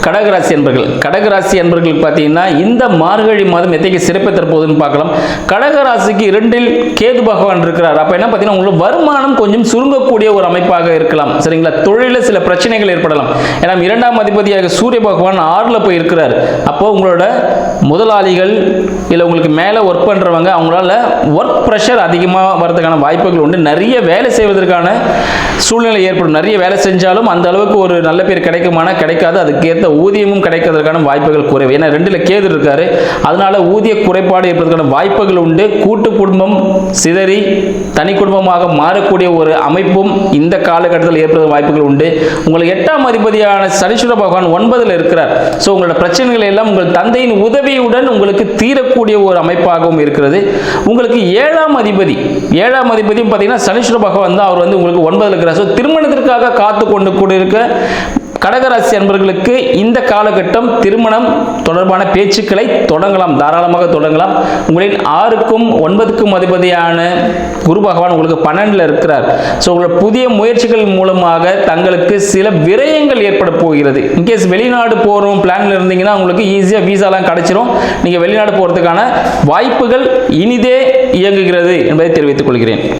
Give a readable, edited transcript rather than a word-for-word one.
கடகராசி என்பர்களுக்கு பார்த்தீங்கன்னா இந்த மார்கழி மாதம் எத்தகைய சிறப்பை தரப்போகுதுன்னு பார்க்கலாம். கடகராசிக்கு 2இல் கேது பகவான் இருக்கிறார். அப்போ என்ன பார்த்தீங்கன்னா உங்களுக்கு வருமானம் கொஞ்சம் சுருங்கக்கூடிய ஒரு அமைப்பாக இருக்கலாம். சரிங்களா? தொழிலில் சில பிரச்சனைகள் ஏற்படலாம். ஏன்னா 2ஆம் அதிபதியாக சூரிய பகவான் 6ல் போய் இருக்கிறார். அப்போ உங்களோட முதலாளிகள் இல்லை உங்களுக்கு மேலே ஒர்க் பண்ணுறவங்க அவங்களால ஒர்க் ப்ரெஷர் அதிகமாக வரதுக்கான வாய்ப்புகள் உண்டு. நிறைய வேலை செய்வதற்கான சூழ்நிலை ஏற்படும். நிறைய வேலை செஞ்சாலும் அந்த அளவுக்கு ஒரு நல்ல பேர் கிடைக்குமானா கிடைக்காது. அதுக்கேற்ற ஊதியமும் கிடைக்கிறதுக்கான வாய்ப்புகள் குறைவு. ஏன்னா 2ல் கேது இருக்காரு. அதனால ஊதிய குறைபாடு ஏற்பதற்கான வாய்ப்புகள் உண்டு. கூட்டு குடும்பம் சிதறி தனி குடும்பமாக மாறக்கூடிய ஒரு அமைப்பும் இந்த காலகட்டத்தில் ஏற்படுற வாய்ப்புகள் உண்டு. உங்களுக்கு 8ஆம் அதிபதியான சனீஸ்வர பகவான் 9ல் இருக்கிறார். ஸோ உங்களோட பிரச்சனைகள் எல்லாம் உங்கள் தந்தையின் உதவியுடன் உங்களுக்கு தீரக்கூடிய ஒரு அமைப்பாகவும் இருக்கிறது. உங்களுக்கு 7ஆம் அதிபதியும் பார்த்தீங்கன்னா சனீஸ்வர பகவான் தான். அவர் உங்களுக்கு 9ல் இருக்கிறார். ஸோ திருமணத்திற்காக காத்து கொண்டு கூட இருக்க கடகராசி அன்பர்களுக்கு இந்த காலகட்டம் திருமணம் தொடர்பான பேச்சுக்களை தொடங்கலாம், தாராளமாக தொடங்கலாம். உங்களின் 6க்கும் 9க்கும் அதிபதியான குரு பகவான் உங்களுக்கு 12ல் இருக்கிறார். ஸோ உங்களோட புதிய முயற்சிகள் மூலமாக தங்களுக்கு சில விரயங்கள் ஏற்பட போகிறது. இன்கேஸ் வெளிநாடு போகிறோம் பிளான்ல இருந்தீங்கன்னா உங்களுக்கு ஈஸியாக வீசாலாம் கிடைச்சிரும். நீங்கள் வெளிநாடு போகிறதுக்கான வாய்ப்புகள் இனிதே இயங்குகிறது என்பதை தெரிவித்துக் கொள்கிறேன்.